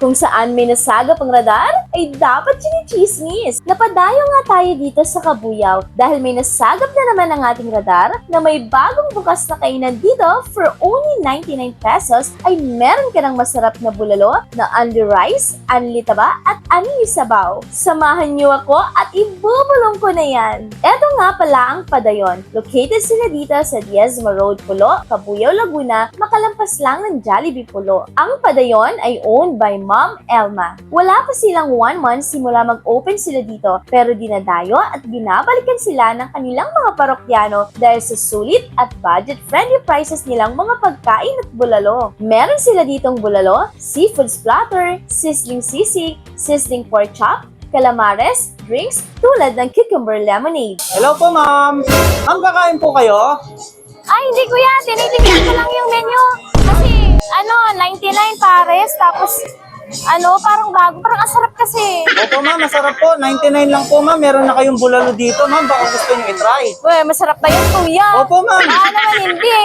Kung saan may nasagap ang radar, ay dapat chinichismis. Napadayo nga tayo dito sa Kabuyaw dahil may nasagap na naman ang ating radar na may bagong bukas na kainan dito for only 99 pesos ay meron ka ng masarap na bulalo na only rice, only taba at only sabaw. Samahan niyo ako at ibubulong ko na yan. Eto nga pala ang Padayon. Located sila dito sa Diezma Road, Pulo, Kabuyaw, Laguna, makalampas lang ng Jollibee Pulo. Ang Padayon ay owned by Ma'am Elma. Wala pa silang 1 month simula mag-open sila dito pero dinadayo at binabalikan sila ng kanilang mga parokyano dahil sa sulit at budget-friendly prices nilang mga pagkain at bulalo. Meron sila ditong bulalo, seafood splatter, sizzling sisig, sizzling pork chop, calamares, drinks tulad ng cucumber lemonade. Hello po, ma'am. Ma'am, kakain po kayo? Ay, hindi kuya. Tinitingnan ko lang yung menu. Kasi, 99 pares. Tapos, parang bago. Parang ang sarap kasi. Opo, ma'am. Masarap po. 99 lang po, ma'am. Meron na kayong bulalo dito, ma'am. Baka gusto nyo i-try. Uy, masarap ba yun, kuya? Opo, ma'am. Naman hindi.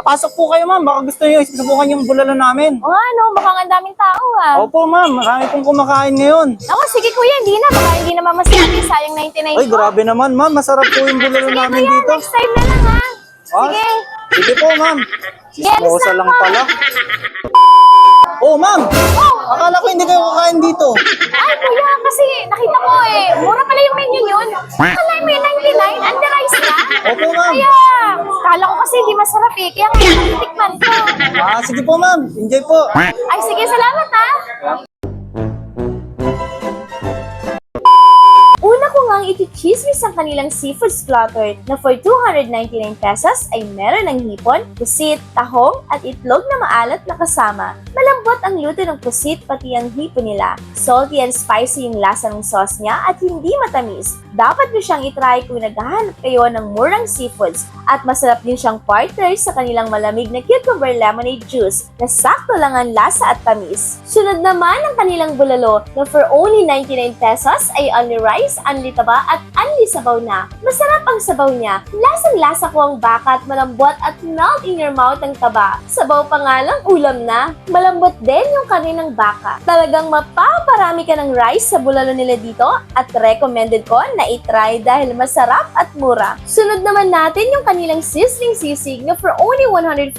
Pasok po kayo, ma'am. Baka gusto nyo subukan yung bulalo namin. Mukhang ang daming tao Opo, ma'am. Marami pong kumakain ngayon. Ako, sige kuya, hindi na. Baka hindi naman masarap. Sayang 99 Ay, grabe naman, ma'am. Masarap po yung bulalo Sige namin kuya, dito. next time na lang ha. Ah, Sige. Sige po, ma'am. Sige, alis Mosa na lang ako. pala. Oh, ma'am. Akala ko hindi kayo kakain dito. Ay, kuya, kasi nakita ko mura pala yung menu yun. Akala mo yung 99, and the rice na. Opo, ma'am. Kaya, kala ko kasi hindi masarap Kaya ngayon, titikman ko. Sige po, ma'am. Enjoy po. Ay, sige, salamat ha. Una ko ngang itichismis ang kanilang seafood splatter na for 299 pesos ay meron ng hipon, pusit, tahong at itlog na maalat na kasama. Malambot ang luto ng pusit pati ang hipon nila. Salty and spicy yung lasa ng sauce niya at hindi matamis. Dapat nyo siyang itry kung naghahanap kayo ng murang seafoods at masarap din siyang partner sa kanilang malamig na cucumber lemonade juice na sakto lang ang lasa at tamis. Sunod naman ang kanilang bulalo na for only 99 pesos ay only rice, only taba at only sabaw na. Masarap ang sabaw niya. Lasang-lasa ko ang baka at malambot at melt in your mouth ang taba. Sabaw pa nga lang ulam na. Malambot din yung kanilang baka. Talagang mapaparami ka ng rice sa bulalo nila dito at recommended ko na i-try dahil masarap at mura. Sunod naman natin yung kanilang sizzling sisig na for only 149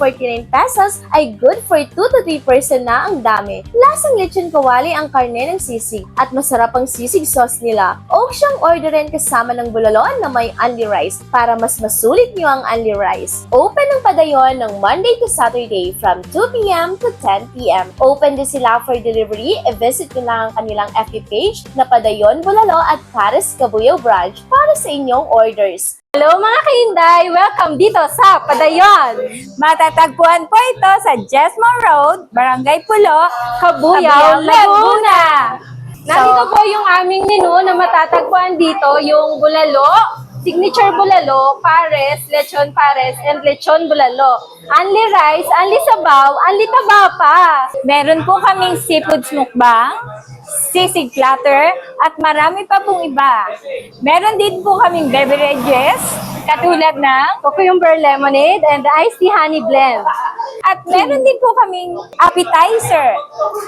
pesos ay good for 2 to 3 person na ang dami. Lasang lechon kawali ang karne ng sisig at masarap ang sisig sauce nila. O siyang orderin kasama ng bulalo na may only rice para mas masulit nyo ang only rice. Open ang Padayon ng Monday to Saturday from 2 p.m. to 10 p.m. Open din sila for delivery. I-visit nyo lang ang kanilang FB page na Padayon Bulalo at Pares Kabuyaw Branch para sa inyong orders. Hello mga kainday! Welcome dito sa Padayon! Matatagpuan po ito sa Jesmo Road, Barangay Pulo, Kabuyaw, Laguna! Nandito po yung aming menu na matatagpuan dito, yung bulalo, signature bulalo, pares, lechon pares, and lechon bulalo. Only rice, only sabaw, only taba pa. Meron po kaming seafood mukbang, sisig platter, at marami pa pong iba. Meron din po kaming beverages, katulad ng cucumber lemonade and iced tea honey blend. At meron din po kaming appetizer.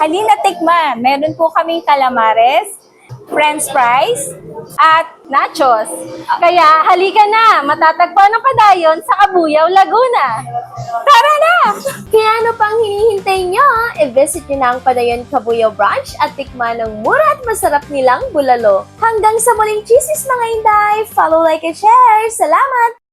Halina tikman. Meron po kaming calamares, french fries, at nachos. Kaya halika na, matatagpuan ng Padayon sa Kabuyaw, Laguna. Tara na! Kaya ano pang hinihintay nyo? I-visit nyo na ang Padayon Kabuyaw Branch at tikman ng mura at masarap nilang bulalo. Hanggang sa muling chismis mga inday! Follow, like, and share! Salamat!